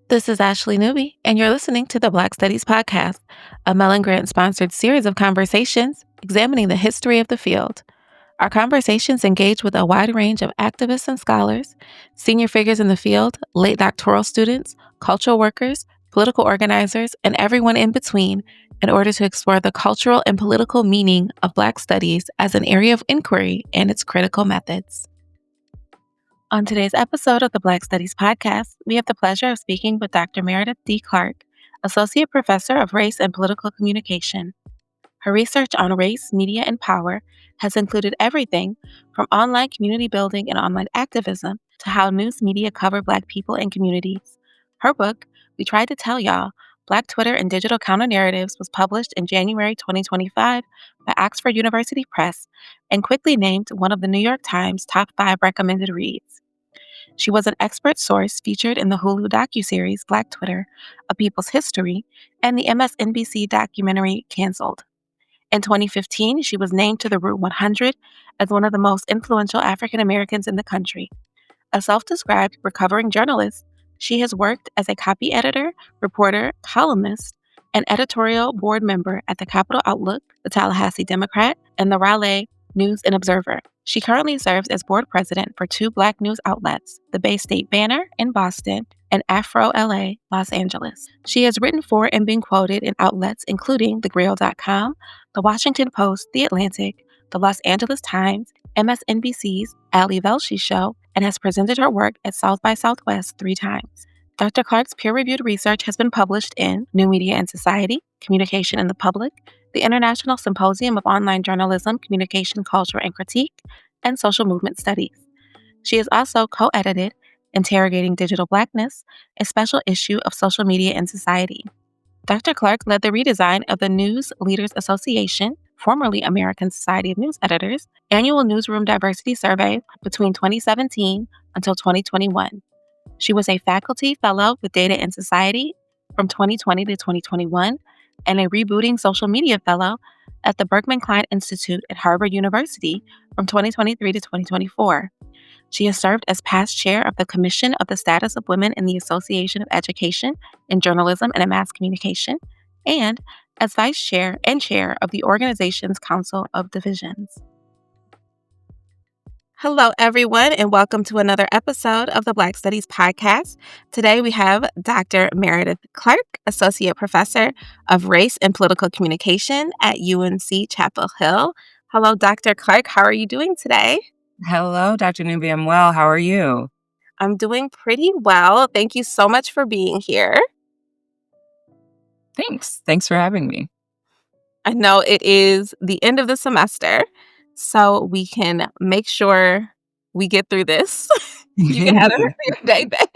This is Ashley Newby, and you're listening to the Black Studies Podcast, a Mellon Grant sponsored series of conversations examining the history of the field. Our conversations engage with a wide range of activists and scholars, senior figures in the field, late doctoral students, cultural workers, political organizers, and everyone in between in order to explore the cultural and political meaning of Black studies as an area of inquiry and its critical methods. On today's episode of the Black Studies Podcast, we have the pleasure of speaking with Dr. Meredith D. Clark, Associate Professor of Race and Political Communication. Her research on race, media, and power has included everything from online community building and online activism to how news media cover Black people and communities. Her book, We Tried to Tell Y'all, Black Twitter and Digital Counter-Narratives, was published in January 2025 by Oxford University Press and quickly named one of the New York Times top 5 recommended reads. She was an expert source featured in the Hulu docuseries Black Twitter, A People's History, and the MSNBC documentary Cancelled. In 2015, she was named to the Root 100 as one of the most influential African Americans in the country. A self-described recovering journalist, she has worked as a copy editor, reporter, columnist, and editorial board member at the Capital Outlook, the Tallahassee Democrat, and the Raleigh News and Observer. She currently serves as board president for 2 Black news outlets, the Bay State Banner in Boston and Afro LA, Los Angeles. She has written for and been quoted in outlets including TheGrill.com, The Washington Post, The Atlantic, The Los Angeles Times, MSNBC's Ali Velshi Show, and has presented her work at South by Southwest 3 times. Dr. Clark's peer-reviewed research has been published in New Media and Society, Communication in the Public, the International Symposium of Online Journalism, Communication, Culture, and Critique, and Social Movement Studies. She has also co-edited Interrogating Digital Blackness, a special issue of Social Media and Society. Dr. Clark led the redesign of the News Leaders Association, formerly American Society of News Editors, annual newsroom diversity survey between 2017 until 2021. She was a faculty fellow with Data and Society from 2020 to 2021 and a rebooting social media fellow at the Berkman Klein Institute at Harvard University from 2023 to 2024. She has served as past chair of the Commission of the Status of Women in the Association of Education in Journalism and Mass Communication, and as vice chair and chair of the organization's Council of Divisions. Hello, everyone, and welcome to another episode of the Black Studies Podcast. Today we have Dr. Meredith Clark, Associate Professor of Race and Political Communication at UNC Chapel Hill. Hello, Dr. Clark. How are you doing today? Hello, Dr. Newby. I'm well. How are you? I'm doing pretty well. Thank you so much for being here. Thanks. Thanks for having me. I know it is the end of the semester, so we can make sure we get through this. You can have your day back.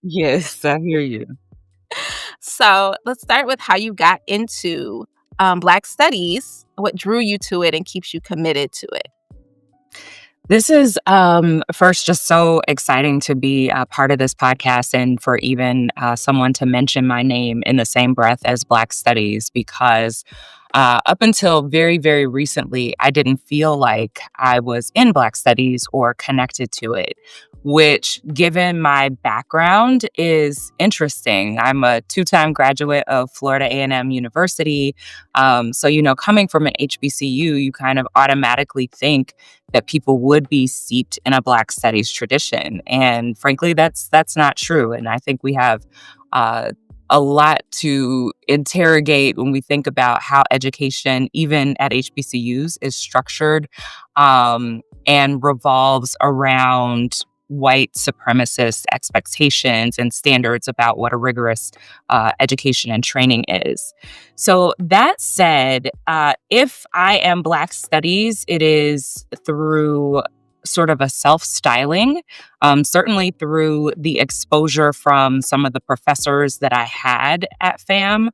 Yes, I hear you. So let's start with how you got into Black Studies, what drew you to it and keeps you committed to it. This is first just so exciting to be a part of this podcast and for even someone to mention my name in the same breath as Black Studies, because up until very, very recently, I didn't feel like I was in Black Studies or connected to it, which, given my background, is interesting. I'm a 2-time graduate of Florida A&M University. So, coming from an HBCU, you kind of automatically think that people would be steeped in a Black Studies tradition. And frankly, that's not true. And I think we have a lot to interrogate when we think about how education, even at HBCUs, is structured and revolves around white supremacist expectations and standards about what a rigorous education and training is. So that said, if I am Black Studies, it is through sort of a self-styling, certainly through the exposure from some of the professors that I had at FAM,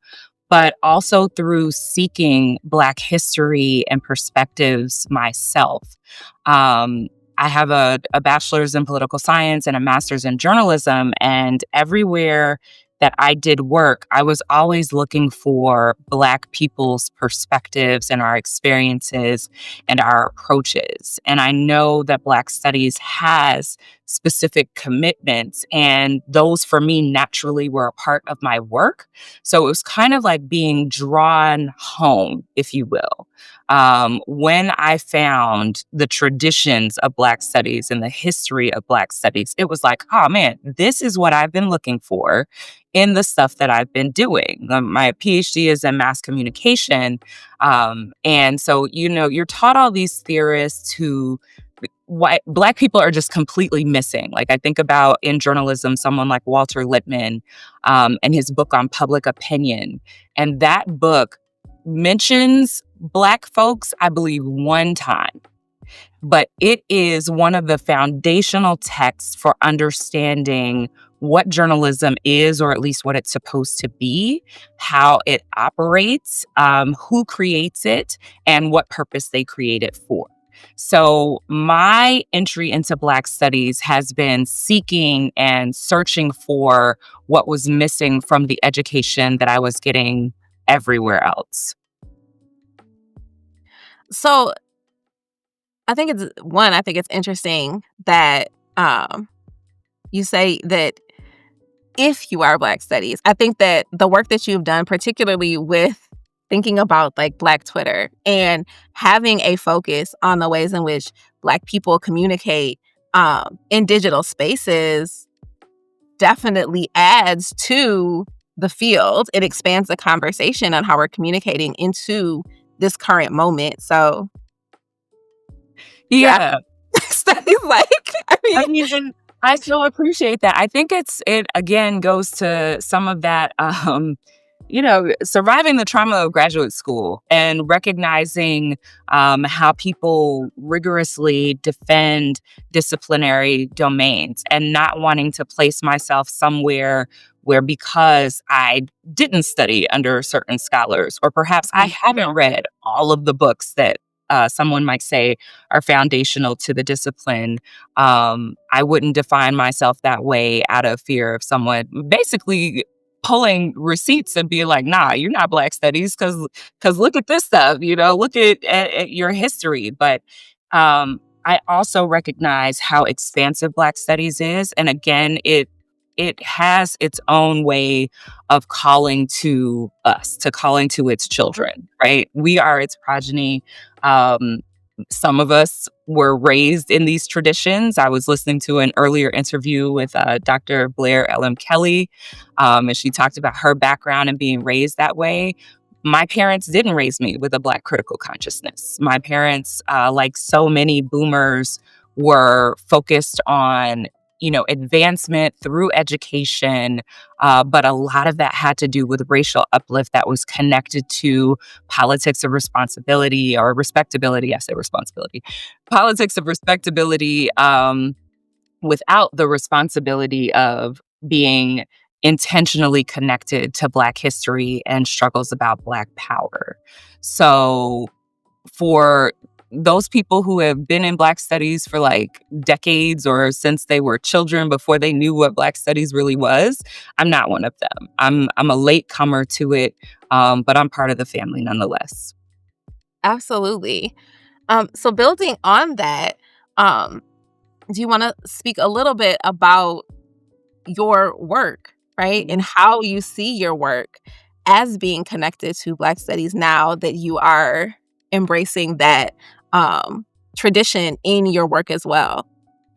but also through seeking Black history and perspectives myself. I have a bachelor's in political science and a master's in journalism, and everywhere that I did work, I was always looking for Black people's perspectives and our experiences and our approaches. And I know that Black Studies has specific commitments. And those for me naturally were a part of my work. So it was kind of like being drawn home, if you will. When I found the traditions of Black studies and the history of Black studies, it was like, oh man, this is what I've been looking for in the stuff that I've been doing. My PhD is in mass communication. And so, you're taught all these theorists who white Black people are just completely missing. Like I think about in journalism, someone like Walter Lippmann, and his book on public opinion. And that book mentions Black folks, I believe, one time, but it is one of the foundational texts for understanding what journalism is, or at least what it's supposed to be, how it operates, who creates it, and what purpose they create it for. So, my entry into Black studies has been seeking and searching for what was missing from the education that I was getting everywhere else. So I think it's interesting that you say that if you are Black studies, I think that the work that you've done, particularly with thinking about like Black Twitter and having a focus on the ways in which Black people communicate in digital spaces, definitely adds to the field. It expands the conversation on how we're communicating into this current moment. So, yeah, Yeah. studies like, I I mean, mean, and I so appreciate that. I think it again goes to some of that, surviving the trauma of graduate school and recognizing how people rigorously defend disciplinary domains and not wanting to place myself somewhere where because I didn't study under certain scholars, or perhaps I haven't read all of the books that someone might say are foundational to the discipline. I wouldn't define myself that way out of fear of someone basically pulling receipts and being like, "Nah, you're not Black studies because look at this stuff, look at your history." But I also recognize how expansive Black studies is, and again, it has its own way of calling to us, to calling to its children, right? We are its progeny. Um, some of us were raised in these traditions. I was listening to an earlier interview with Dr. Blair L.M. Kelly, and she talked about her background and being raised that way. My parents didn't raise me with a Black critical consciousness. My parents, like so many boomers, were focused on advancement through education, but a lot of that had to do with racial uplift that was connected to politics of responsibility or respectability. I say responsibility, politics of respectability, without the responsibility of being intentionally connected to Black history and struggles about Black power. So for those people who have been in Black studies for like decades or since they were children before they knew what Black studies really was, I'm not one of them. I'm a late comer to it, but I'm part of the family nonetheless. absolutely. So building on that, um, do you want to speak a little bit about your work, right? And how you see your work as being connected to Black studies now that you are embracing that tradition in your work as well?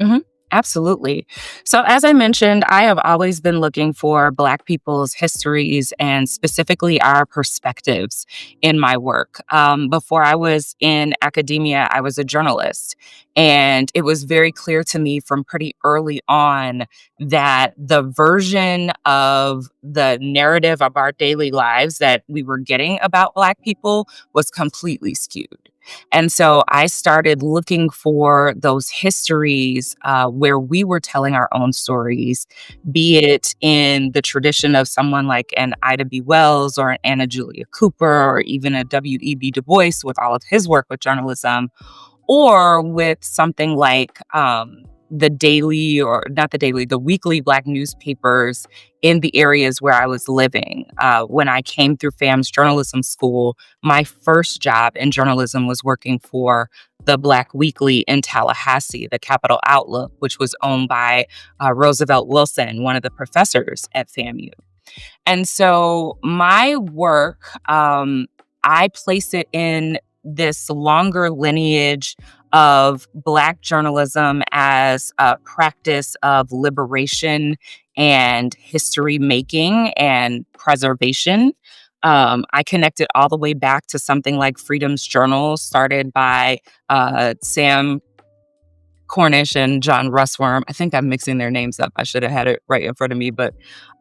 Mhm. Absolutely. So, as I mentioned, I have always been looking for Black people's histories and specifically our perspectives in my work. Before I was in academia, I was a journalist. And it was very clear to me from pretty early on that the version of the narrative of our daily lives that we were getting about Black people was completely skewed. And so I started looking for those histories where we were telling our own stories, be it in the tradition of someone like an Ida B. Wells or an Anna Julia Cooper or even a W.E.B. Du Bois with all of his work with journalism, or with something like the daily, or not the daily, the weekly Black newspapers in the areas where I was living. When I came through FAM's journalism school, my first job in journalism was working for the Black Weekly in Tallahassee, the Capital Outlook, which was owned by Roosevelt Wilson, one of the professors at FAMU. And so my work, I place it in this longer lineage of Black journalism as a practice of liberation and history making and preservation. I connect it all the way back to something like Freedom's Journal, started by Sam Cornish and John Russworm. I think I'm mixing their names up. I should have had it right in front of me, but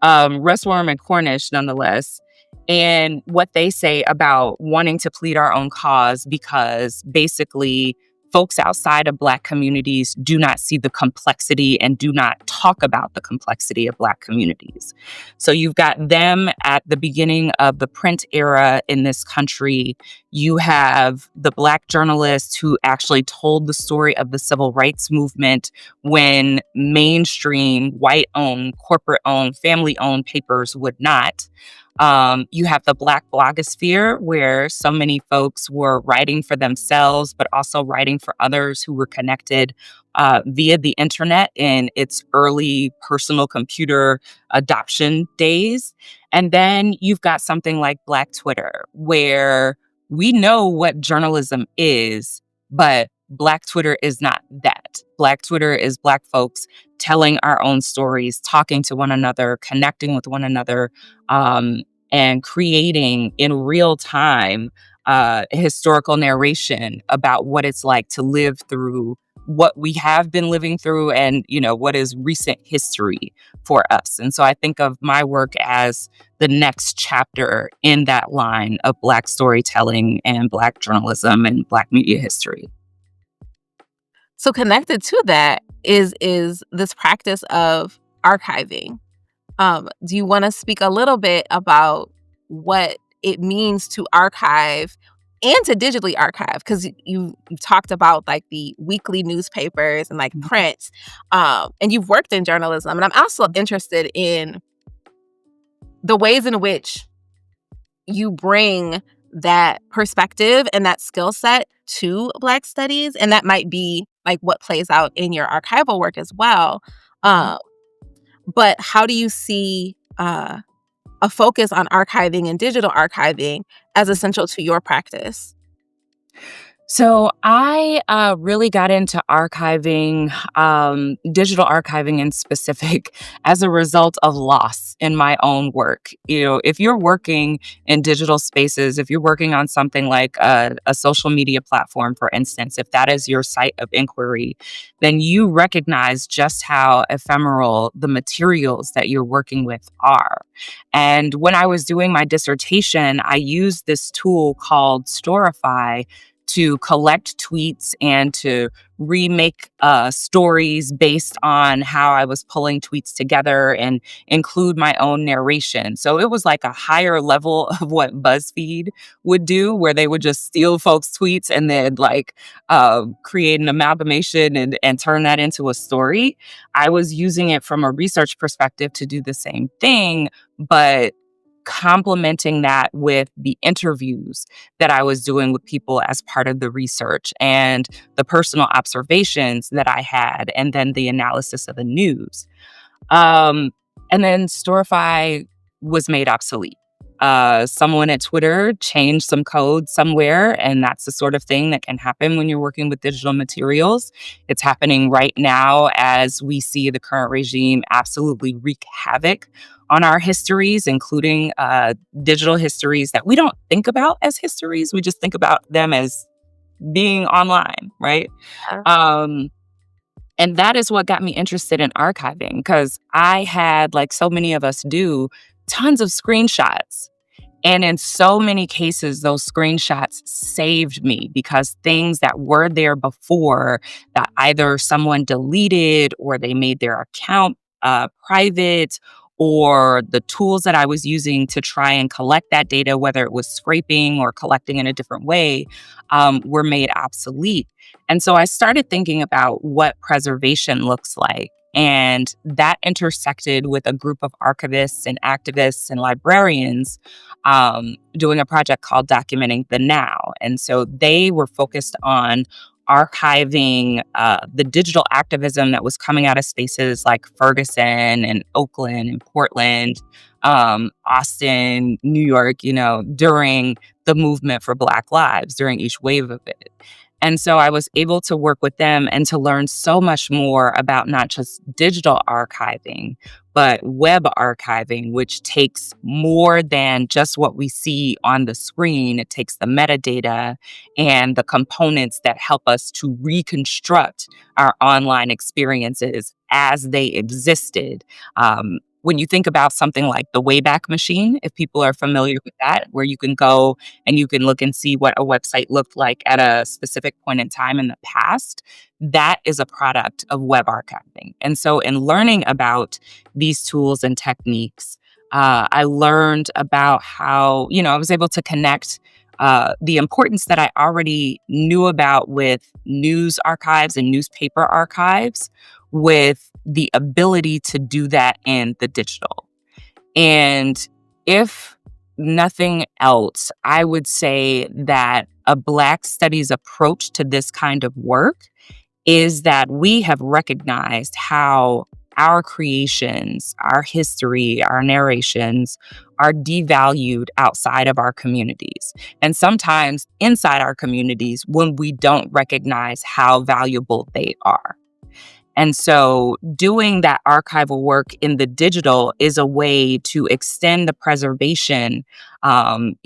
Russworm and Cornish nonetheless. And what they say about wanting to plead our own cause because basically folks outside of Black communities do not see the complexity and do not talk about the complexity of Black communities. So you've got them at the beginning of the print era in this country. You have the Black journalists who actually told the story of the civil rights movement when mainstream, white owned, corporate owned, family owned papers would not. You have the Black blogosphere, where so many folks were writing for themselves, but also writing for others who were connected via the internet in its early personal computer adoption days. And then you've got something like Black Twitter, where we know what journalism is, but Black Twitter is not that. Black Twitter is Black folks telling our own stories, talking to one another, connecting with one another, and creating in real time historical narration about what it's like to live through what we have been living through and, what is recent history for us. And so I think of my work as the next chapter in that line of Black storytelling and Black journalism and Black media history. So connected to that is this practice of archiving. Do you want to speak a little bit about what it means to archive and to digitally archive? Because you talked about like the weekly newspapers and like print, and you've worked in journalism. And I'm also interested in the ways in which you bring that perspective and that skill set to Black studies. And that might be like what plays out in your archival work as well. But how do you see a focus on archiving and digital archiving as essential to your practice? So I really got into archiving, digital archiving in specific, as a result of loss in my own work. If you're working in digital spaces, if you're working on something like a social media platform, for instance, if that is your site of inquiry, then you recognize just how ephemeral the materials that you're working with are. And when I was doing my dissertation, I used this tool called Storify to collect tweets and to remake stories based on how I was pulling tweets together and include my own narration. So it was like a higher level of what BuzzFeed would do, where they would just steal folks' tweets and then create an amalgamation and turn that into a story. I was using it from a research perspective to do the same thing, but complementing that with the interviews that I was doing with people as part of the research and the personal observations that I had, and then the analysis of the news. And then Storify was made obsolete. Someone at Twitter changed some code somewhere, and that's the sort of thing that can happen when you're working with digital materials. It's happening right now as we see the current regime absolutely wreak havoc on our histories, including digital histories that we don't think about as histories. We just think about them as being online, right? Yeah. And that is what got me interested in archiving, because I had, like so many of us do, tons of screenshots. And in so many cases, those screenshots saved me, because things that were there before that either someone deleted or they made their account private, or the tools that I was using to try and collect that data, whether it was scraping or collecting in a different way, were made obsolete. And so I started thinking about what preservation looks like. And that intersected with a group of archivists and activists and librarians doing a project called Documenting the Now. And so they were focused on archiving the digital activism that was coming out of spaces like Ferguson and Oakland and Portland, Austin, New York, during the movement for Black Lives, during each wave of it. And so I was able to work with them and to learn so much more about not just digital archiving, but web archiving, which takes more than just what we see on the screen. It takes the metadata and the components that help us to reconstruct our online experiences as they existed. When you think about something like the Wayback Machine, if people are familiar with that, where you can go and you can look and see what a website looked like at a specific point in time in the past, that is a product of web archiving. And so, in learning about these tools and techniques, I learned about how, I was able to connect the importance that I already knew about with news archives and newspaper archives with the ability to do that in the digital. And if nothing else, I would say that a Black studies approach to this kind of work is that we have recognized how our creations, our history, our narrations are devalued outside of our communities. And sometimes inside our communities when we don't recognize how valuable they are. And so doing that archival work in the digital is a way to extend the preservation, in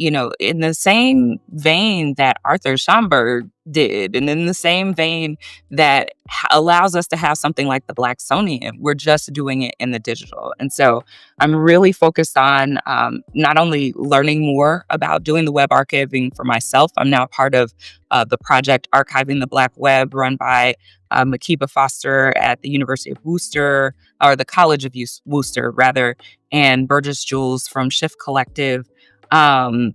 the same vein that Arthur Schomburg did, and in the same vein that allows us to have something like the Blacksonian. We're just doing it in the digital. And so I'm really focused on not only learning more about doing the web archiving for myself. I'm now part of the project Archiving the Black Web, run by Makiba Foster at the University of Worcester, or the College of Worcester, rather, and Burgess Jules from Shift Collective, um,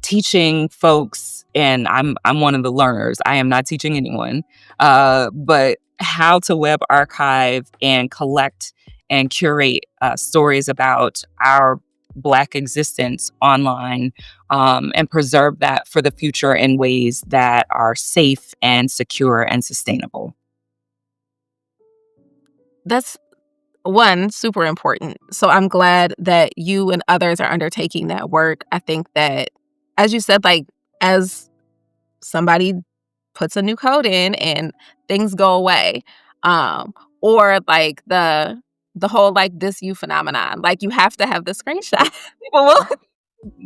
teaching folks, and I'm one of the learners. I am not teaching anyone, but how to web archive and collect and curate stories about our Black existence online, and preserve that for the future in ways that are safe and secure and sustainable. That's one, super important. So I'm glad that you and others are undertaking that work. I think that, as you said, like, as somebody puts a new code in and things go away, or like the whole like this you phenomenon, like you have to have the screenshot. People will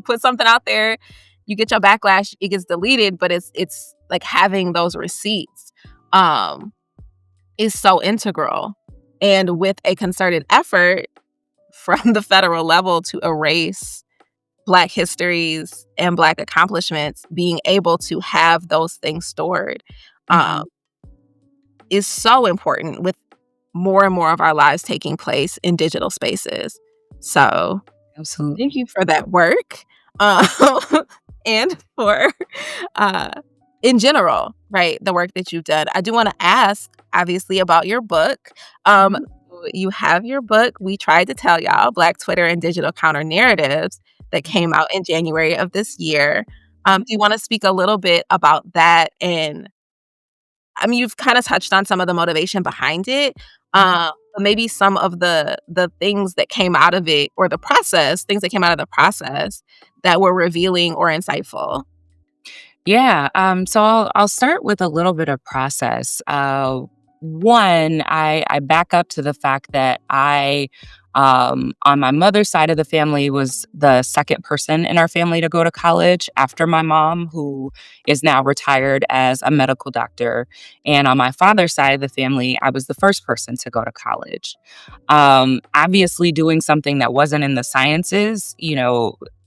put something out there, you get your backlash, it gets deleted, but it's like having those receipts um is so integral. And with a concerted effort from the federal level to erase Black histories and Black accomplishments, being able to have those things stored Mhm. um, is so important, with more and more of our lives taking place in digital spaces. So thank Absolutely. you for that work, um, and for, uh, in general, right, the work that you've done. I do wanna ask, obviously, about your book. Um, Mhm. you have your book, We Tried to Tell Y'all, Black Twitter and Digital Counter Narratives, that Mhm. came out in January of this year. Mhm. Do you wanna speak a little bit about that? And I mean, you've kinda touched on some of the motivation behind it, Mhm. but maybe some of the things that came out of it, or the process, things that came out of the process that were revealing or insightful. Yeah. So I'll start with a little bit of process. One, I back up to the fact that on my mother's side of the family, was the second person in our family to go to college after my mom, who is now retired as a medical doctor. And on my father's side of the family, I was the first person to go to college. Obviously, doing something that wasn't in the sciences,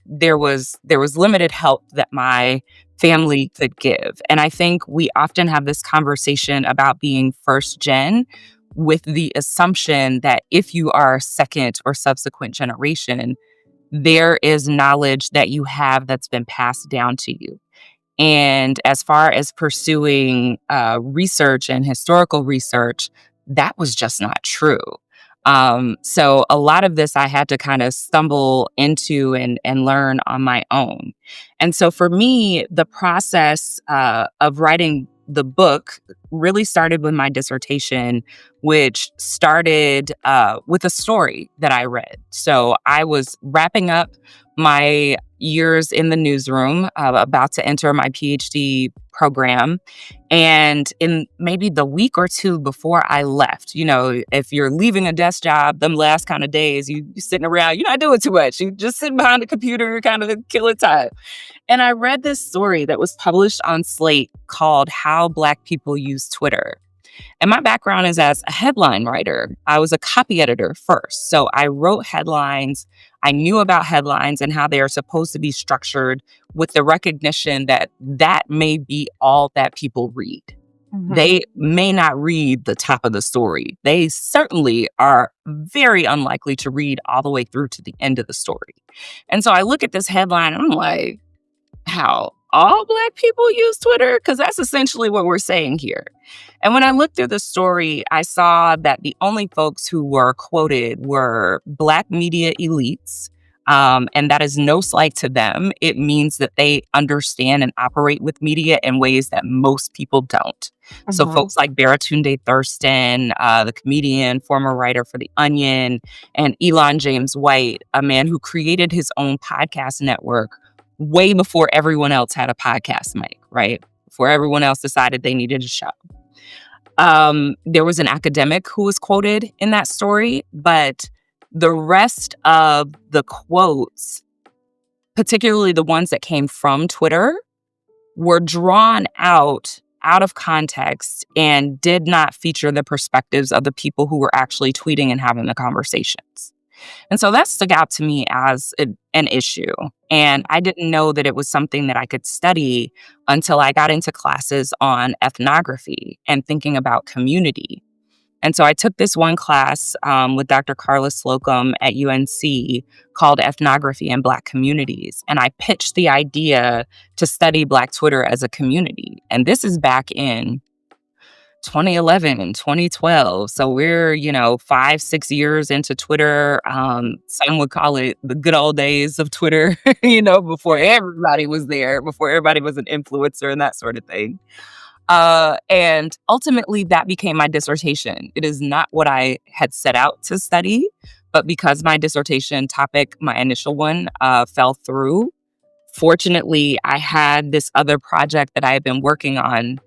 there was limited help that my family could give. And I think we often have this conversation about being first gen with the assumption that if you are second or subsequent generation, there is knowledge that you have that's been passed down to you. And as far as pursuing research and historical research, that was just not true. So a lot of this I had to kind of stumble into and learn on my own. And so for me, the process of writing the book really started with my dissertation, which started with a story that I read. So I was wrapping up my years in the newsroom, about to enter my PhD program. And in maybe the week or two before I left, if you're leaving a desk job, them last kind of days, you sitting around, you're not doing too much. You just sitting behind the computer, kind of killing time. And I read this story that was published on Slate called How Black People Use Twitter. And my background is as a headline writer. I was a copy editor first. So I wrote headlines. I knew about headlines and how they are supposed to be structured with the recognition that that may be all that people read. Mhm. They may not read the top of the story. They certainly are very unlikely to read all the way through to the end of the story. And so I look at this headline and I'm like, how all Black people use Twitter? Because that's essentially what we're saying here. And when I looked through the story, I saw that the only folks who were quoted were Black media elites. And that is no slight to them. It means that they understand and operate with media in ways that most people don't. So Mhm. folks like Baratunde Thurston, the comedian, former writer for The Onion, and Elon James White, a man who created his own podcast network way before everyone else had a podcast mic, right? Before everyone else decided they needed a show. There was an academic who was quoted in that story, but the rest of the quotes, particularly the ones that came from Twitter, were drawn out of context and did not feature the perspectives of the people who were actually tweeting and having the conversations. And so that stuck out to me as an issue. And I didn't know that it was something that I could study until I got into classes on ethnography and thinking about community. And so I took this one class with Dr. Carla Slocum at UNC called Ethnography in Black Communities. And I pitched the idea to study Black Twitter as a community. And this is back in 2011 and 2012. So we're, 5, 6 years into Twitter. Some would call it the good old days of Twitter, before everybody was there, before everybody was an influencer and that sort of thing. And ultimately, that became my dissertation. It is not what I had set out to study, but because my dissertation topic, my initial one, fell through, fortunately, I had this other project that I had been working on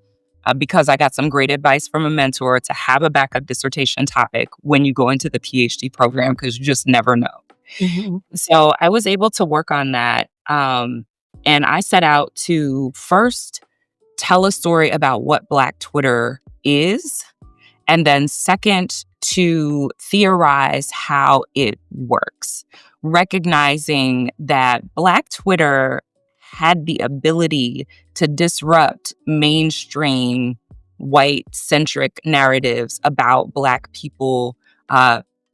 because I got some great advice from a mentor to have a backup dissertation topic when you go into the PhD program, because you just never know. Mhm. So I was able to work on that. And I set out to first tell a story about what Black Twitter is, and then second, to theorize how it works, recognizing that Black Twitter had the ability to disrupt mainstream white centric narratives about Black people,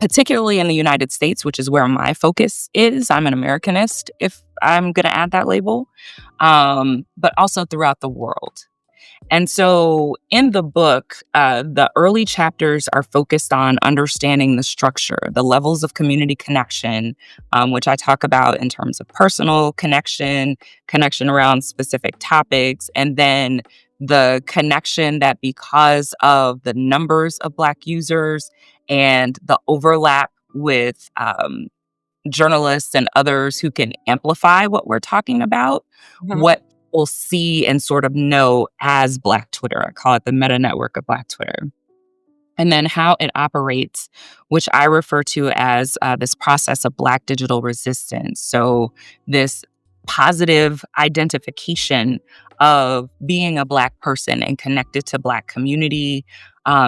particularly in the United States, which is where my focus is. I'm an Americanist, if I'm going to add that label, but also throughout the world. And so in the book, the early chapters are focused on understanding the structure, the levels of community connection, which I talk about in terms of personal connection, connection around specific topics, and then the connection that because of the numbers of Black users and the overlap with journalists and others who can amplify what we're talking about, Mhm. what we'll see and sort of know as Black Twitter. I call it the meta network of Black Twitter. And then how it operates, which I refer to as this process of Black digital resistance. So, this positive identification of being a Black person and connected to Black community,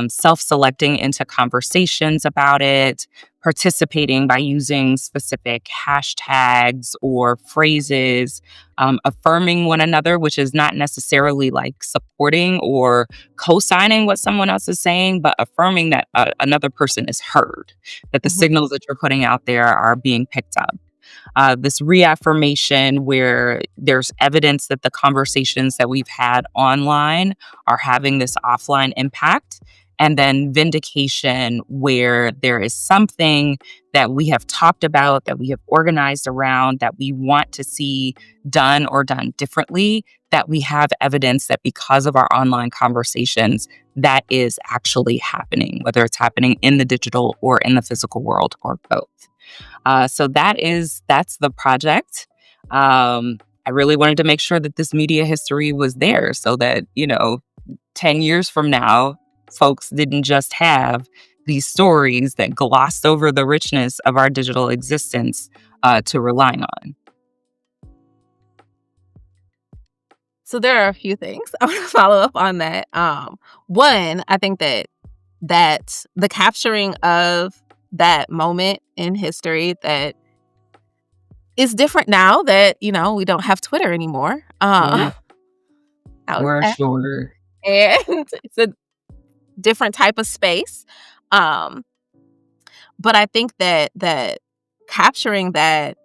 self selecting into conversations about it, participating by using specific hashtags or phrases, affirming one another, which is not necessarily like supporting or co-signing what someone else is saying, but affirming that another person is heard, that the Mhm. signals that you're putting out there are being picked up. This reaffirmation where there's evidence that the conversations that we've had online are having this offline impact. and then vindication, where there is something that we have talked about, that we have organized around, that we want to see done or done differently, that we have evidence that because of our online conversations, that is actually happening, whether it's happening in the digital or in the physical world or both. That's the project. I really wanted to make sure that this media history was there so that, 10 years from now, folks didn't just have these stories that glossed over the richness of our digital existence to rely on. So there are a few things I want to follow up on that. One, I think that the capturing of that moment in history that is different now that we don't have Twitter anymore. Yeah, I would for say. sure. And it's a different type of space. Um, but I think that capturing that,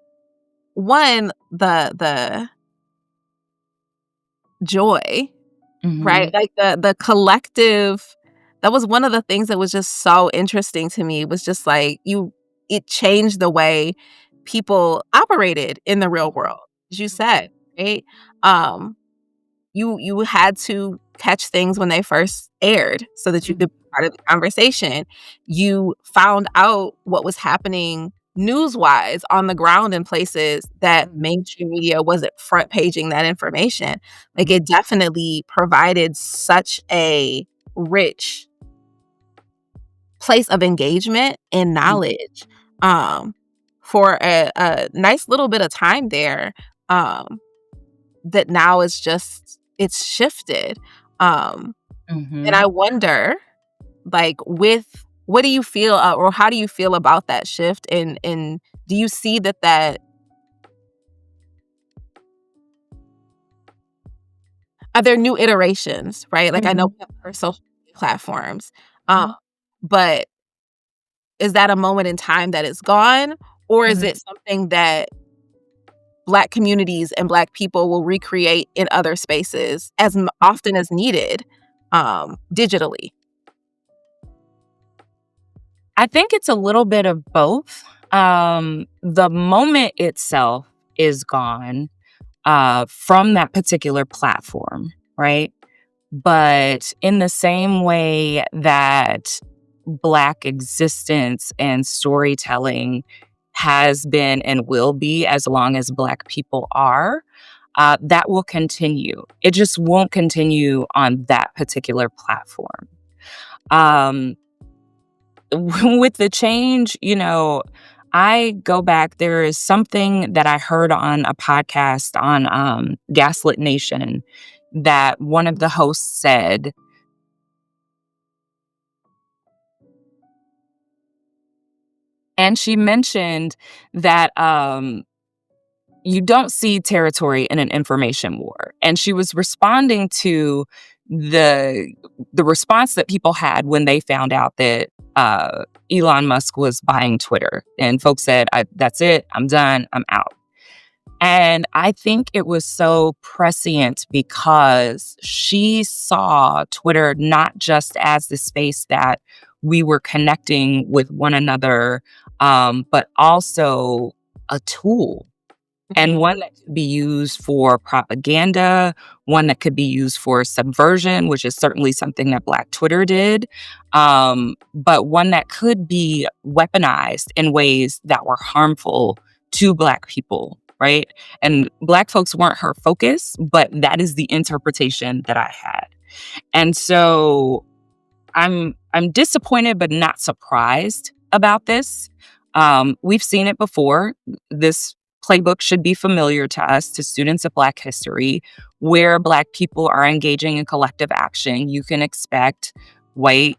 one, the joy, right? Hmm. Like the collective, that was one of the things that was just so interesting to me, was just like it changed the way people operated in the real world, as you said, right? Um, you had to catch things when they first aired so that you could be part of the conversation. You found out what was happening news-wise on the ground in places that mainstream media wasn't front paging that information. Like, it definitely provided such a rich place of engagement and knowledge, um, for a nice little bit of time there, um, that now it's shifted. Um, and Hmm. I wonder, like, with what do you feel, or how do you feel about that shift? And do you see that are there new iterations, right? Like, I know Hmm. we have our social media platforms, but is that a moment in time that is gone, or is Hmm. it something that Black communities and Black people will recreate in other spaces as often as needed, digitally? I think it's a little bit of both. The moment itself is gone from that particular platform, right? But in the same way that Black existence and storytelling has been and will be as long as Black people are, that will continue. It just won't continue on that particular platform. Um, with the change, I go back. There is something that I heard on a podcast on Gaslit Nation that one of the hosts said, and she mentioned that you don't see territory in an information war. And she was responding to the the response that people had when they found out that Elon Musk was buying Twitter. And folks said, "That's it. I'm done. I'm out." And I think it was so prescient because she saw Twitter not just as the space that we were connecting with one another, but also a tool, and Mhm. one that could be used for propaganda, one that could be used for subversion, which is certainly something that Black Twitter did, but one that could be weaponized in ways that were harmful to Black people, right? And Black folks weren't her focus, but that is the interpretation that I had. And so I'm disappointed but not surprised about this. We've seen it before. This playbook should be familiar to us, to students of Black history, where Black people are engaging in collective action. You can expect white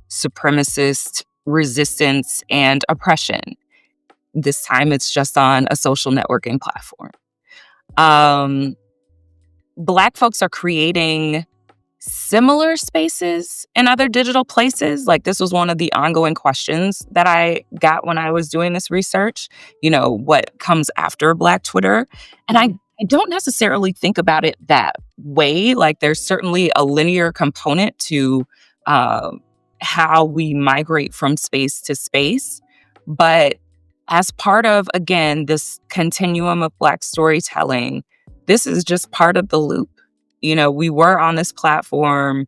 supremacist resistance and oppression. This time it's just on a social networking platform. Um, Black folks are creating similar spaces in other digital places. Like, this was one of the ongoing questions that I got when I was doing this research, what comes after Black Twitter. And Mhm. I don't necessarily think about it that way. Like, there's certainly a linear component to uh, how we migrate from space to space. But as part of, again, this continuum of Black storytelling, this is just part of the loop. We were on this platform.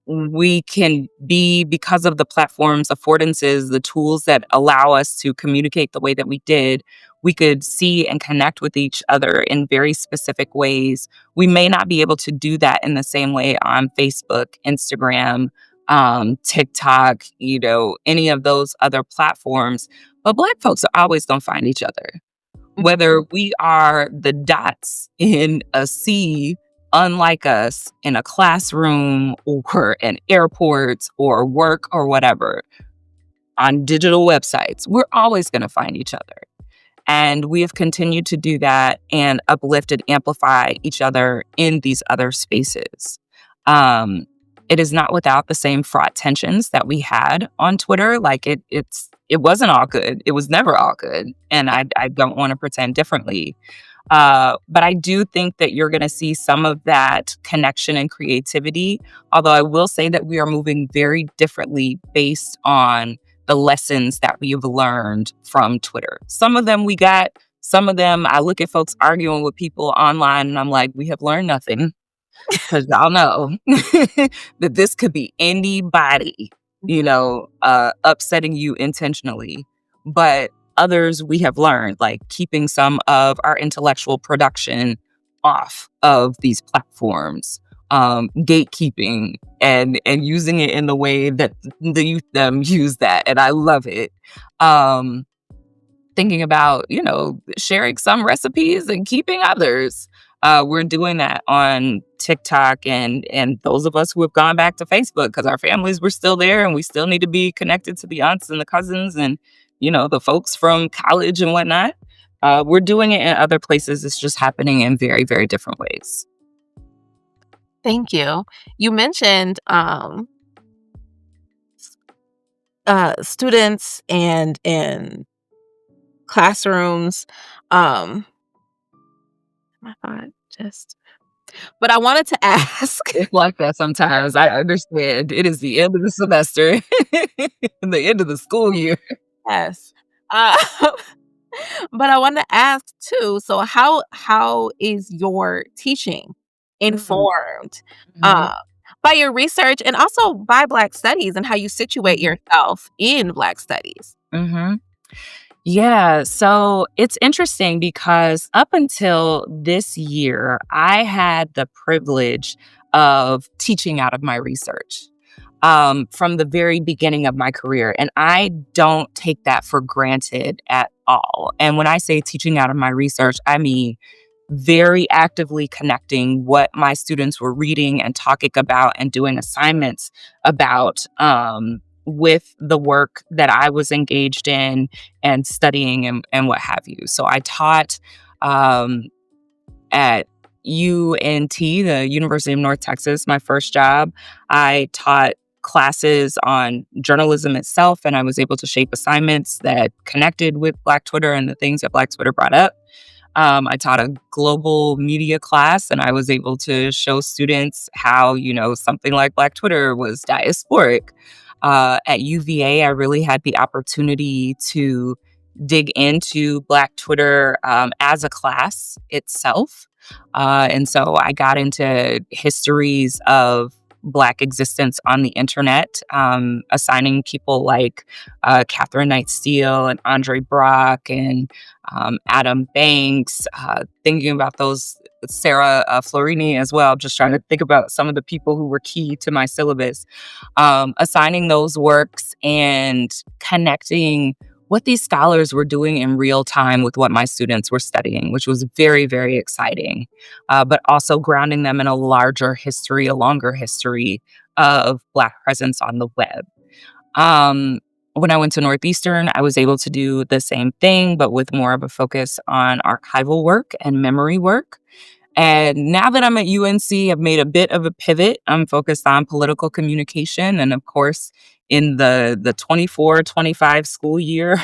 We can be, because of the platform's affordances, the tools that allow us to communicate the way that we did, we could see and connect with each other in very specific ways. We may not be able to do that in the same way on Facebook, Instagram, TikTok, any of those other platforms. But Black folks are always going to find each other, whether we are the dots in a sea, unlike us, in a classroom or an airport or work or whatever, on digital websites, we're always going to find each other. And we have continued to do that and uplift and amplify each other in these other spaces. Um, it is not without the same fraught tensions that we had on Twitter. Like it wasn't all good. It was never all good, and I don't want to pretend differently. But I do think that you're going to see some of that connection and creativity. Although I will say that we are moving very differently based on the lessons that we've learned from Twitter. Some of them we got, some of them I look at folks arguing with people online and I'm like, we have learned nothing, because y'all know that this could be anybody, upsetting you intentionally. But others we have learned, like keeping some of our intellectual production off of these platforms, gatekeeping and using it in the way that the youth them use that. And I love it. Um, Thinking about, sharing some recipes and keeping others. We're doing that on TikTok and those of us who have gone back to Facebook, because our families were still there and we still need to be connected to the aunts and the cousins and, the folks from college and whatnot. We're doing it in other places. It's just happening in very, very different ways. Thank you. You mentioned students and classrooms. Um, my thought just, but I wanted to ask. It's like that sometimes. I understand. It is the end of the semester, the end of the school year. Yes. Uh, but I wanted to ask too, so how is your teaching Mhm, informed, mhm, uh, by your research and also by Black studies and how you situate mhm, yourself in Black studies? mhm. Yeah, so it's interesting because up until this year, I had the privilege of teaching out of my research, from the very beginning of my career. And I don't take that for granted at all. And when I say teaching out of my research, I mean very actively connecting what my students were reading and talking about and doing assignments about, with the work that I was engaged in and studying and what have you. So I taught, um, at UNT, the University of North Texas, my first job. I taught classes on journalism itself, and I was able to shape assignments that connected with Black Twitter and the things that Black Twitter brought up. I taught a global media class, and I was able to show students how, something like Black Twitter was diasporic. At UVA, I really had the opportunity to dig into Black Twitter, as a class itself. And so I got into histories of Black existence on the internet, assigning people like Catherine Knight Steele and Andre Brock and Adam Banks, thinking about those, Sarah Florini as well, just trying to think about some of the people who were key to my syllabus, assigning those works and connecting what these scholars were doing in real time with what my students were studying, which was very, very exciting, but also grounding them in a larger history, a longer history of Black presence on the web. Um, when I went to Northeastern, I was able to do the same thing, but with more of a focus on archival work and memory work. And now that I'm at UNC, I've made a bit of a pivot. I'm focused on political communication. And of course, in the 24-25 school year,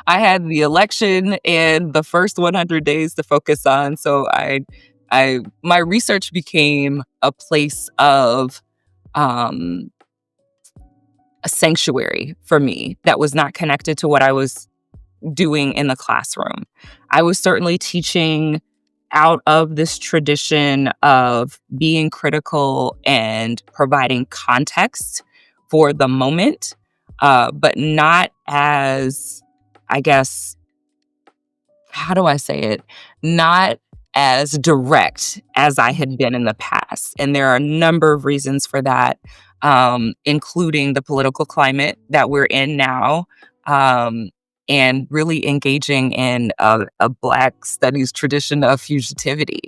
I had the election and the first 100 days to focus on. So my research became a place of, um, a sanctuary for me that was not connected to what I was doing in the classroom. I was certainly teaching out of this tradition of being critical and providing context for the moment, but not as, I guess, how do I say it? Not as direct as I had been in the past. And there are a number of reasons for that, including the political climate that we're in now, um, and really engaging in a Black studies tradition of fugitivity.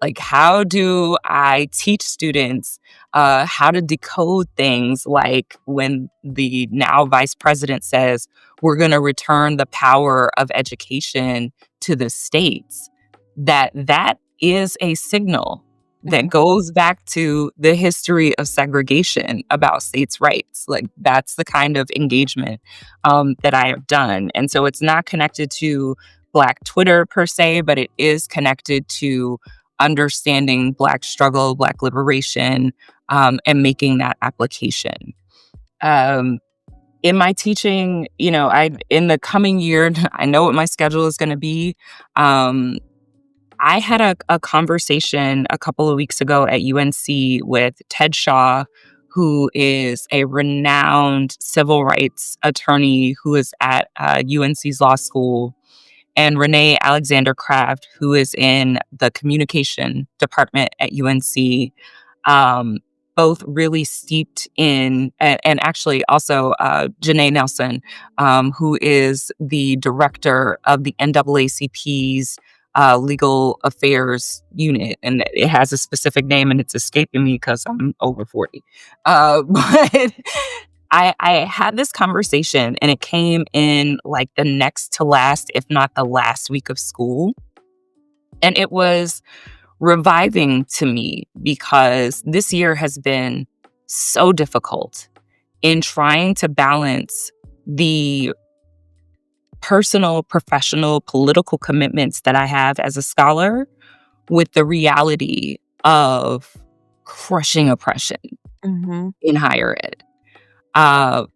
Like, how do I teach students how to decode things like when the now vice president says, we're going to return the power of education to the states, that is a signal that Mhm. goes back to the history of segregation about states' rights. Like, that's the kind of engagement that I have done. And so it's not connected to Black Twitter per se, but it is connected to understanding Black struggle, Black liberation, and making that application. Um, in my teaching, I in the coming year, I know what my schedule is going to be. Um, I had a conversation a couple of weeks ago at UNC with Ted Shaw, who is a renowned civil rights attorney who is at UNC's law school, and Renee Alexander Kraft, who is in the communication department at UNC, um, both really steeped in, and actually also Janae Nelson, who is the director of the NAACP's legal affairs unit. And it has a specific name and it's escaping me because I'm over 40. But I had this conversation and it came in like the next to last, if not the last week of school. And it was reviving to me because this year has been so difficult in trying to balance the personal, professional, political commitments that I have as a scholar with the reality of crushing oppression Mhm. in higher ed. Uh,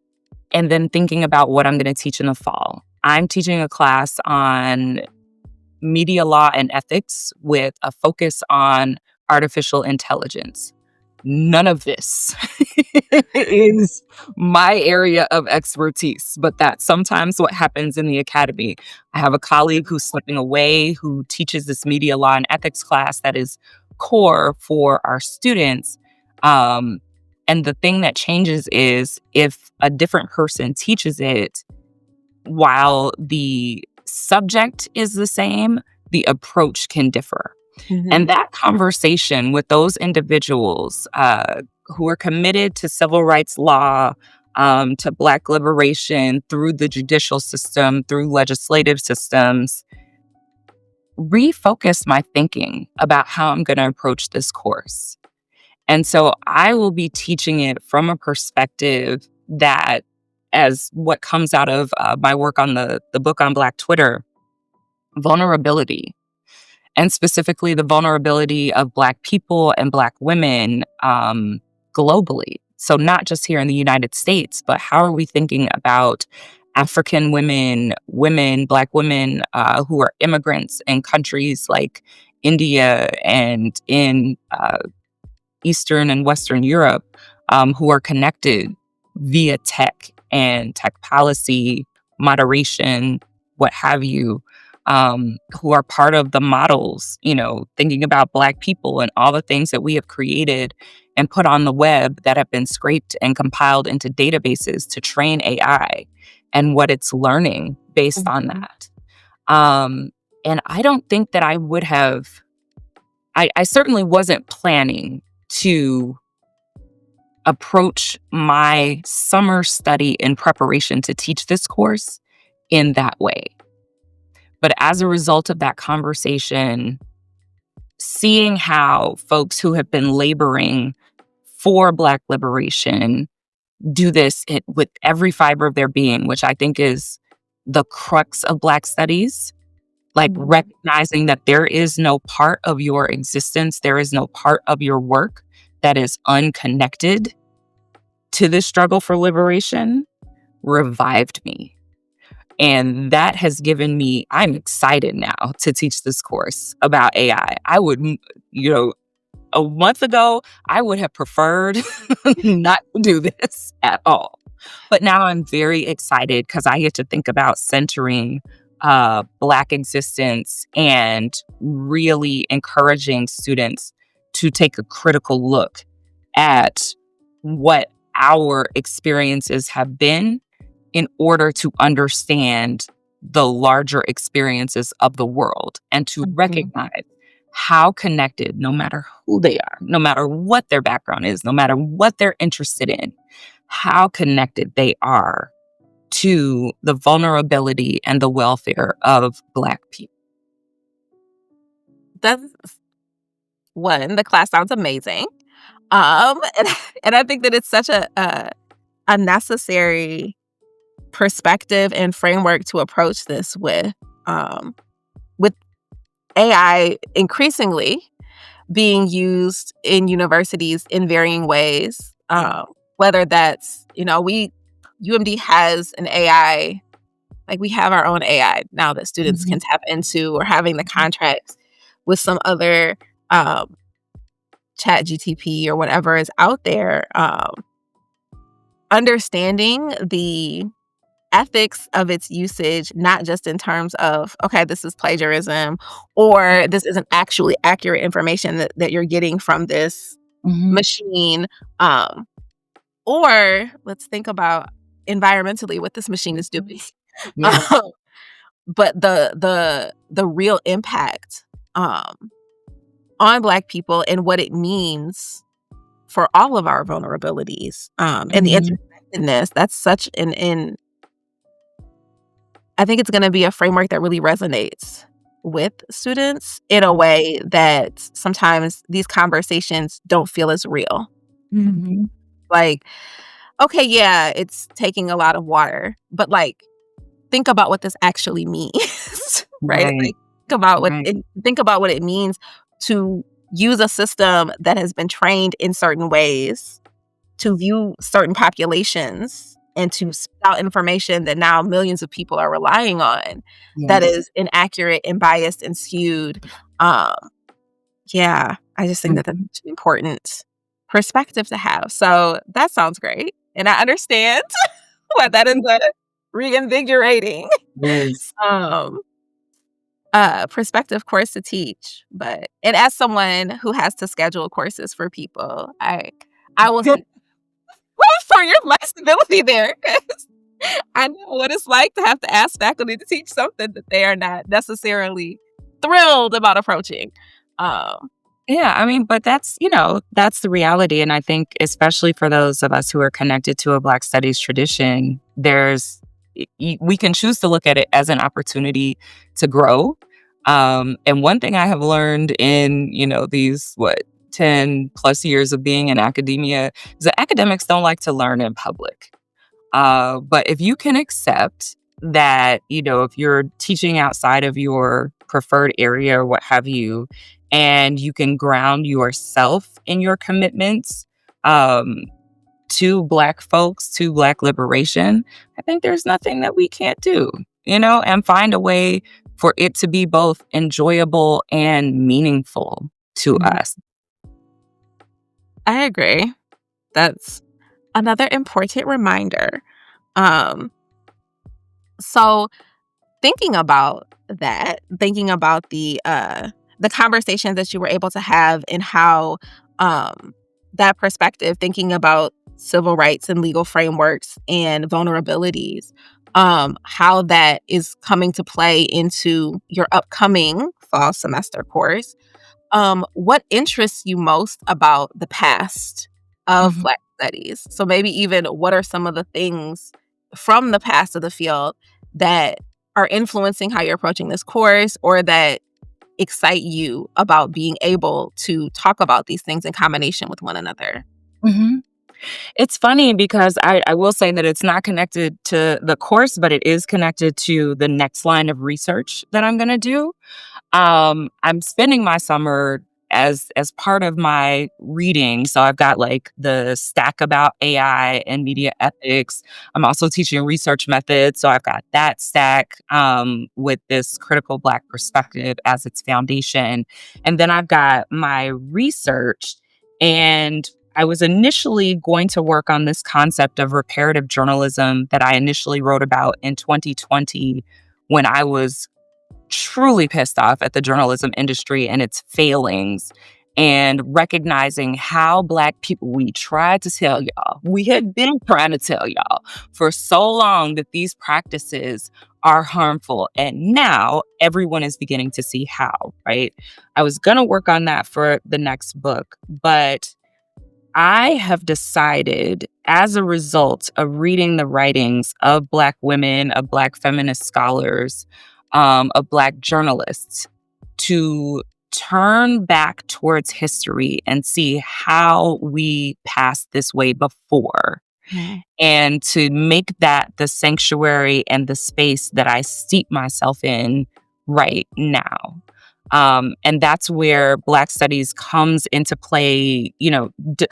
and then thinking about what I'm going to teach in the fall. I'm teaching a class on media law and ethics with a focus on artificial intelligence. None of this is my area of expertise, but that's sometimes what happens in the academy. I have a colleague who's slipping away who teaches this media law and ethics class that is core for our students. Um, and the thing that changes is if a different person teaches it, while the subject is the same, the approach can differ. Mhm. And that conversation with those individuals who are committed to civil rights law, to Black liberation through the judicial system, through legislative systems, refocused my thinking about how I'm going to approach this course. And so I will be teaching it from a perspective that, as what comes out of my work on the book on Black Twitter, vulnerability, and specifically the vulnerability of Black people and Black women globally. So, not just here in the United States, but how are we thinking about African women, Black women who are immigrants in countries like India and in Eastern and Western Europe, who are connected via tech and tech policy, moderation, what have you, who are part of the models, thinking about Black people and all the things that we have created and put on the web that have been scraped and compiled into databases to train AI and what it's learning based on Mhm. that. Um, and I don't think that I would have, I certainly wasn't planning to approach my summer study in preparation to teach this course in that way. But as a result of that conversation, seeing how folks who have been laboring for Black liberation do this with every fiber of their being, which I think is the crux of Black studies, like Mhm. recognizing that there is no part of your existence, there is no part of your work that is unconnected to this struggle for liberation revived me. And that has given me, I'm excited now to teach this course about AI. I would, a month ago, I would have preferred not to do this at all. But now I'm very excited because I get to think about centering Black existence and really encouraging students to take a critical look at what our experiences have been in order to understand the larger experiences of the world and to Mhm. recognize how connected, no matter who they are, no matter what their background is, no matter what they're interested in, how connected they are to the vulnerability and the welfare of Black people. That's one, the class sounds amazing. And and I think that it's such a necessary perspective and framework to approach this with AI increasingly being used in universities in varying ways. Whether that's, we UMD has an AI, like we have our own AI now that students can Mhm. tap into, or having the contracts with some other chat GTP or whatever is out there. Understanding the ethics of its usage, not just in terms of, okay, this is plagiarism, or this isn't actually accurate information that you're getting from this Mhm. machine. Um, or let's think about environmentally what this machine is doing. Yeah. Um, but the real impact um, on Black people and what it means for all of our vulnerabilities, and the Mhm. interconnectedness. That's such an I think it's gonna be a framework that really resonates with students in a way that sometimes these conversations don't feel as real. Mhm. Like, okay, yeah, it's taking a lot of water, but, like, think about what this actually means, right? Right. Like, Right. think about what it means to use a system that has been trained in certain ways to view certain populations and to spit out information that now millions of people are relying on that Yes. is inaccurate and biased and skewed. Um, yeah, I just think that that's Mhm. such an important perspective to have. So that sounds great. And I understand why that is a reinvigorating Yes. um perspective course to teach. But and as someone who has to schedule courses for people, I will say for your flexibility there, 'cause I know what it's like to have to ask faculty to teach something that they are not necessarily thrilled about approaching. Um, Yeah, I mean, but that's the reality. And I think, especially for those of us who are connected to a Black studies tradition, we can choose to look at it as an opportunity to grow. And one thing I have learned in, these, 10 plus years of being in academia is that academics don't like to learn in public. But if you can accept that, if you're teaching outside of your preferred area or what have you, and you can ground yourself in your commitments um, to Black folks, to Black liberation, I think there's nothing that we can't do, and find a way for it to be both enjoyable and meaningful to Mhm. us. I agree. That's another important reminder. Um, so thinking about that, thinking about the conversations that you were able to have and how, um, that perspective, thinking about civil rights and legal frameworks and vulnerabilities, how that is coming to play into your upcoming fall semester course. What interests you most about the past of Mhm. Black studies? So maybe even what are some of the things from the past of the field that are influencing how you're approaching this course, or that excite you about being able to talk about these things in combination with one another? Mhm. It's funny because I will say that it's not connected to the course, but it is connected to the next line of research that I'm going to do. I'm spending my summer as part of my reading, so I've got like the stack about AI and media ethics. I'm also teaching research methods, so I've got that stack with this critical Black perspective as its foundation. And then I've got my research, and I was initially going to work on this concept of reparative journalism that I initially wrote about in 2020 when I was truly pissed off at the journalism industry and its failings, and recognizing how Black people, we tried to tell y'all, we had been trying to tell y'all for so long that these practices are harmful. And now everyone is beginning to see how, right? I was going to work on that for the next book, but I have decided, as a result of reading the writings of Black women, of Black feminist scholars, of Black journalists, to turn back towards history and see how we passed this way before, Mhm. and to make that the sanctuary and the space that I steep myself in right now. And that's where Black studies comes into play,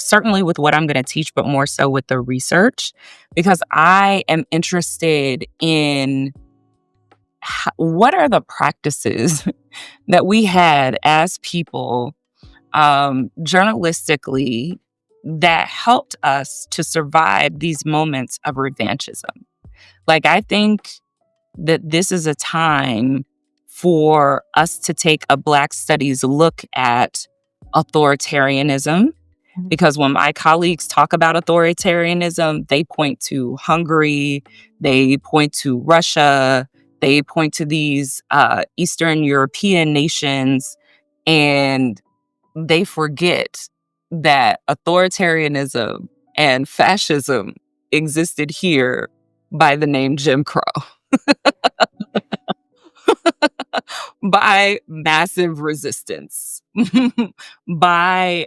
certainly with what I'm going to teach, but more so with the research, because I am interested in what are the practices that we had as people, journalistically, that helped us to survive these moments of revanchism. Like, I think that this is a time for us to take a Black studies look at authoritarianism, Mhm. because when my colleagues talk about authoritarianism, they point to Hungary, they point to Russia, they point to these Eastern European nations, and they forget that authoritarianism and fascism existed here by the name Jim Crow. By massive resistance, by,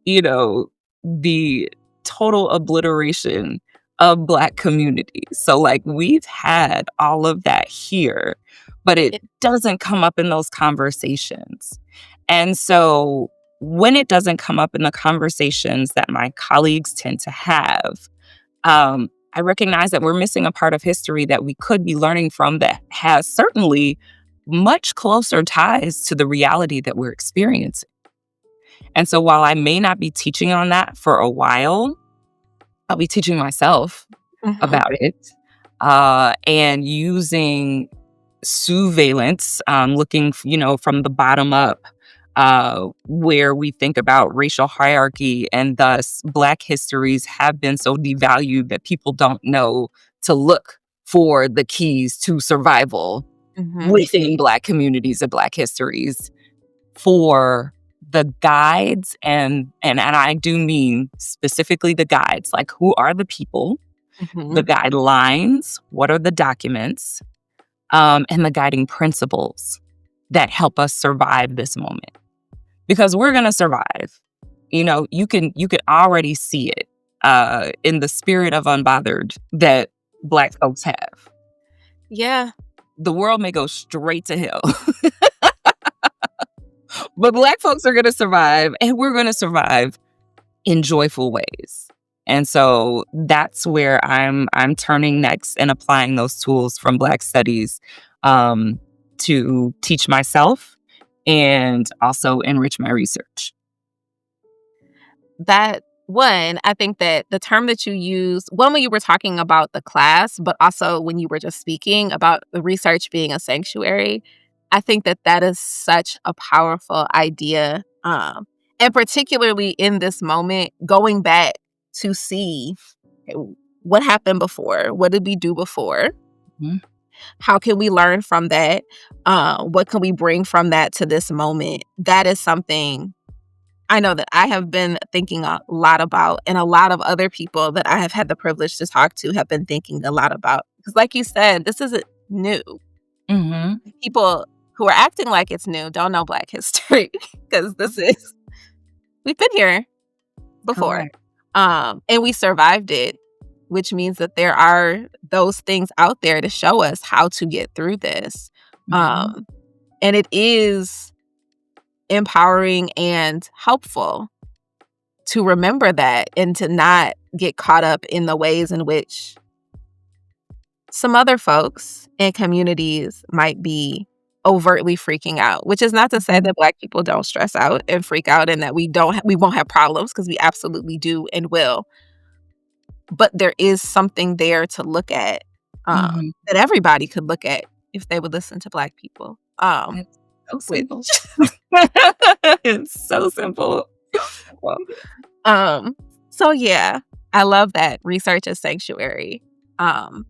you know, the total obliteration of Black communities. So, like, we've had all of that here, but it Yeah. doesn't come up in those conversations. And so, when it doesn't come up in the conversations that my colleagues tend to have, I recognize that we're missing a part of history that we could be learning from that has certainly much closer ties to the reality that we're experiencing. And so while I may not be teaching on that for a while, I'll be teaching myself Mhm. about it, and using surveillance, looking, from the bottom up, where we think about racial hierarchy, and thus Black histories have been so devalued that people don't know to look for the keys to survival Mhm. within Black communities and Black histories, for the guides, and I do mean specifically the guides, like, who are the people, the Mhm. guidelines, what are the documents, and the guiding principles that help us survive this moment. Because we're gonna survive. You can already see it in the spirit of unbothered that Black folks have. Yeah. The world may go straight to hell, but Black folks are gonna survive, and we're gonna survive in joyful ways. And so that's where I'm turning next and applying those tools from Black studies, um, to teach myself and also enrich my research. That one, I think that the term that you used, one, when you were talking about the class, but also when you were just speaking about the research being a sanctuary, I think that that is such a powerful idea. And particularly in this moment, going back to see, okay, what happened before, what did we do before, Mhm, how can we learn from that, what can we bring from that to this moment. That is something I know that I have been thinking a lot about, and a lot of other people that I have had the privilege to talk to have been thinking a lot about. Because, like you said, this isn't new. mhm, People who are acting like it's new don't know Black history because this is, we've been here before. correct. And we survived it, which means that there are those things out there to show us how to get through this. Mhm, Um, and it is empowering and helpful to remember that and to not get caught up in the ways in which some other folks and communities might be overtly freaking out, which is not to say Mhm. that Black people don't stress out and freak out and that we won't have problems, because we absolutely do and will. But there is something there to look at, Mhm. that everybody could look at if they would listen to Black people, It's so which simple. It's so simple. Well, um, so yeah, I love that research is sanctuary, um,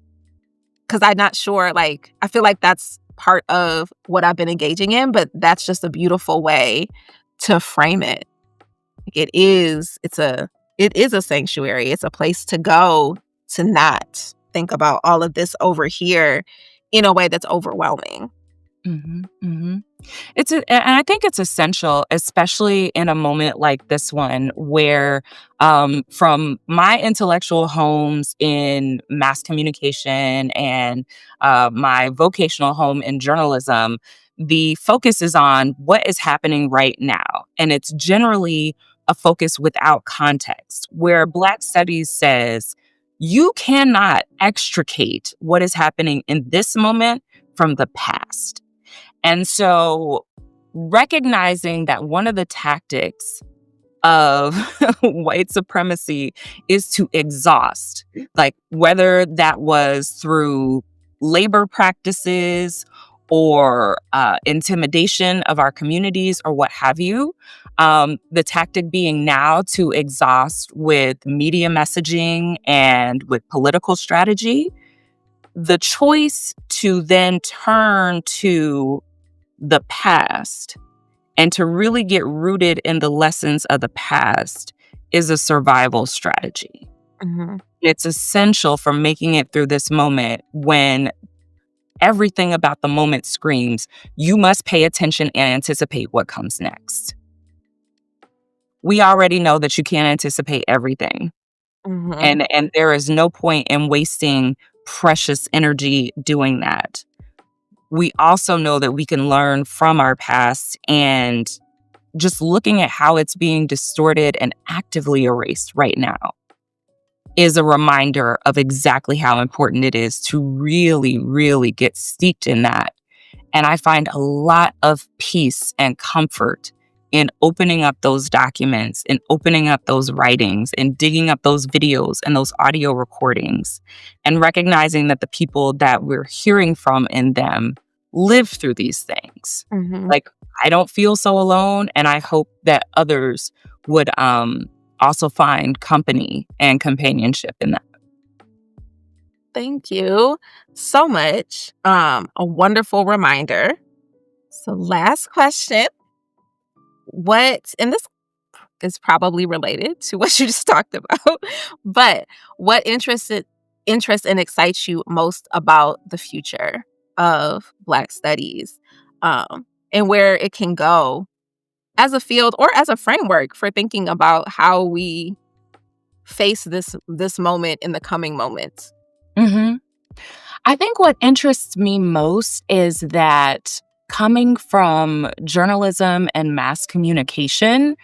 because 'cause I'm not sure, like, I feel like that's part of what I've been engaging in, but that's just a beautiful way to frame it. It is a sanctuary. It's a place to go to not think about all of this over here in a way that's overwhelming. mhm, mhm. And I think it's essential, especially in a moment like this one, where from my intellectual homes in mass communication and my vocational home in journalism, the focus is on what is happening right now. And it's generally a focus without context, where Black Studies says you cannot extricate what is happening in this moment from the past. And so recognizing that one of the tactics of white supremacy is to exhaust, like whether that was through labor practices or intimidation of our communities or what have you. The tactic being now to exhaust with media messaging and with political strategy. The choice to then turn to the past and to really get rooted in the lessons of the past is a survival strategy. Mhm, It's essential for making it through this moment when everything about the moment screams, you must pay attention and anticipate what comes next. We already know that you can't anticipate everything. mhm, And there is no point in wasting precious energy doing that. We also know that we can learn from our past, and just looking at how it's being distorted and actively erased right now is a reminder of exactly how important it is to really, really get steeped in that. And I find a lot of peace and comfort in opening up those documents and opening up those writings and digging up those videos and those audio recordings and recognizing that the people that we're hearing from in them live through these things. mhm. Like, I don't feel so alone, and I hope that others would also find company and companionship in that. Thank you so much. A wonderful reminder. So last question, and this is probably related to what you just talked about, but what interests and excites you most about the future of Black studies, and where it can go as a field or as a framework for thinking about how we face this moment in the coming moments? Mhm. I think what interests me most is that coming from journalism and mass communication,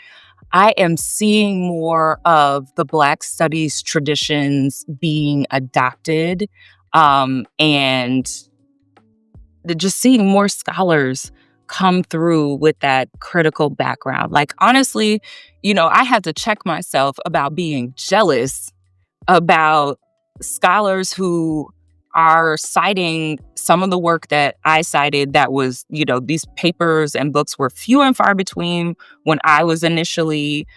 I am seeing more of the Black studies traditions being adopted, and just seeing more scholars come through with that critical background. Like, honestly, I had to check myself about being jealous about scholars who are citing some of the work that I cited that was, these papers and books were few and far between when I was initially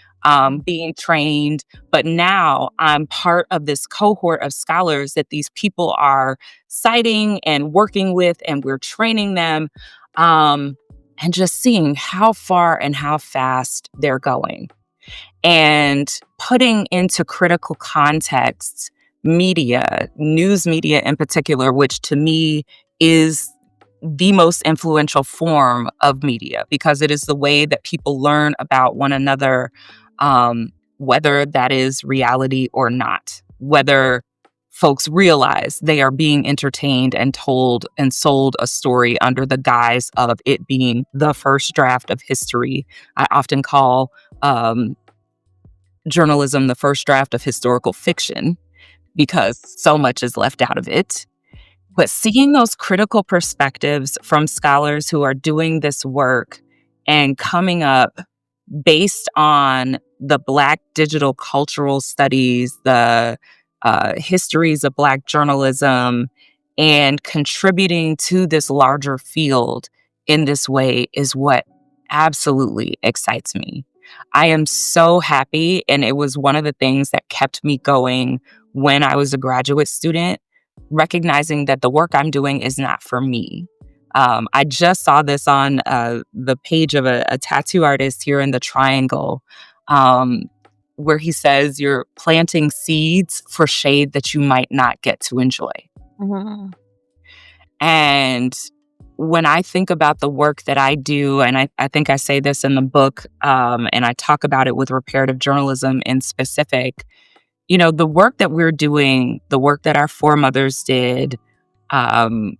being trained. But now I'm part of this cohort of scholars that these people are citing and working with, and we're training them. And just seeing how far and how fast they're going and putting into critical context media, news media in particular, which to me is the most influential form of media because it is the way that people learn about one another, whether that is reality or not, whether folks realize they are being entertained and told and sold a story under the guise of it being the first draft of history. I often call um, journalism the first draft of historical fiction because so much is left out of it. But seeing those critical perspectives from scholars who are doing this work and coming up based on the Black digital cultural studies, the histories of Black journalism, and contributing to this larger field in this way is what absolutely excites me. I am so happy, and it was one of the things that kept me going when I was a graduate student, recognizing that the work I'm doing is not for me. I just saw this on the page of a tattoo artist here in the Triangle, um, where he says, "You're planting seeds for shade that you might not get to enjoy." Mhm. And when I think about the work that I do, and I think I say this in the book, and I talk about it with reparative journalism in specific, the work that we're doing, the work that our foremothers did, um,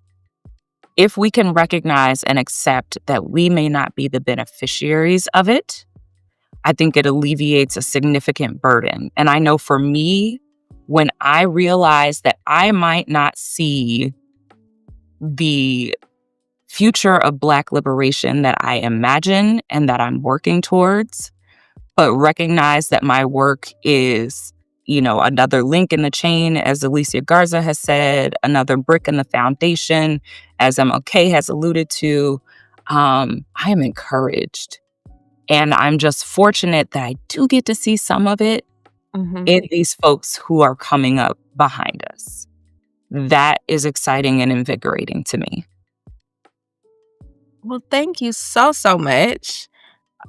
if we can recognize and accept that we may not be the beneficiaries of it, I think it alleviates a significant burden. And I know for me, when I realize that I might not see the future of Black liberation that I imagine and that I'm working towards, but recognize that my work is, another link in the chain, as Alicia Garza has said, another brick in the foundation, as MLK has alluded to. I am encouraged. And I'm just fortunate that I do get to see some of it Mhm. in these folks who are coming up behind us. That is exciting and invigorating to me. Well, thank you so, so much.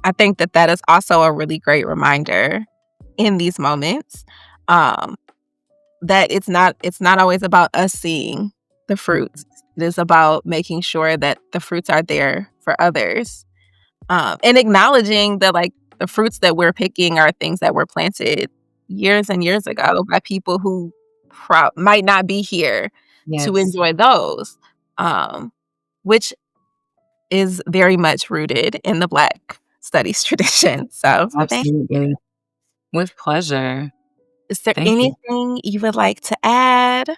I think that that is also a really great reminder in these moments, um, that it's not always about us seeing the fruits. It is about making sure that the fruits are there for others, and acknowledging that, like, the fruits that we're picking are things that were planted years and years ago by people who might not be here to Yes, enjoy those, which is very much rooted in the Black studies tradition. So, thank absolutely. With pleasure. is there Thank you. anything you would like to add?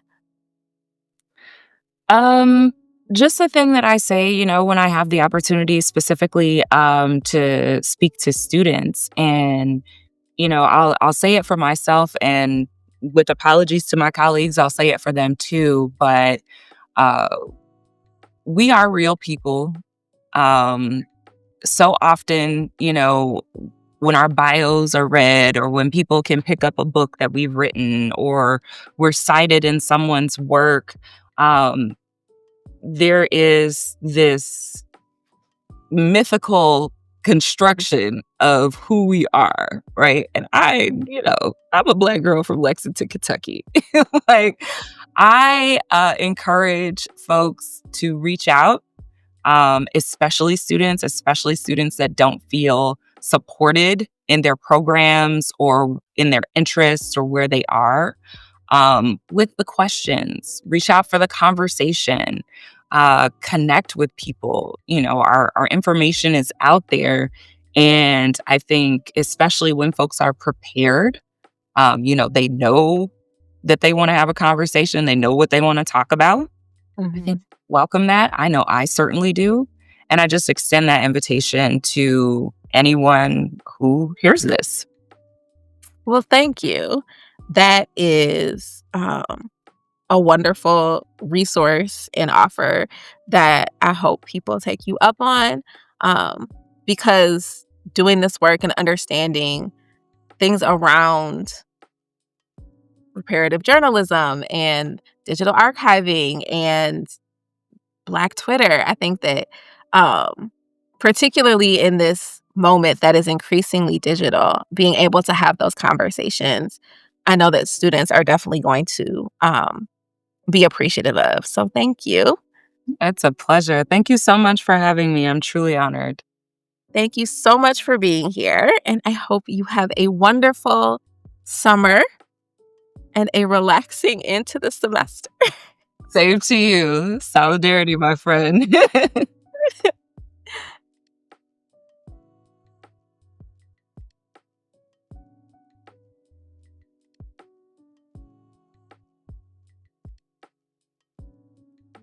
Um, just a thing that I say, when I have the opportunity specifically to speak to students, and I'll say it for myself, and with apologies to my colleagues, I'll say it for them too. But uh, we are real people. Um, so often, when our bios are read, or when people can pick up a book that we've written, or we're cited in someone's work, um, there is this mythical construction of who we are, right? And I'm a Black girl from Lexington, Kentucky. Like, I encourage folks to reach out, especially students that don't feel supported in their programs or in their interests or where they are, with the questions. Reach out for the conversation. Connect with people. Our information is out there. And I think, especially when folks are prepared, they know that they want to have a conversation, they know what they want to talk about. I think Mhm. welcome that. I know I certainly do. And I just extend that invitation to anyone who hears this. Well, thank you. That is, a wonderful resource and offer that I hope people take you up on, um, because doing this work and understanding things around reparative journalism and digital archiving and Black Twitter, I think that, um, particularly in this moment that is increasingly digital, being able to have those conversations, I know that students are definitely going to, be appreciative of. So thank you. It's a pleasure. Thank you so much for having me. I'm truly honored. Thank you so much for being here, and I hope you have a wonderful summer and a relaxing end to the semester. Same to you. Solidarity, my friend.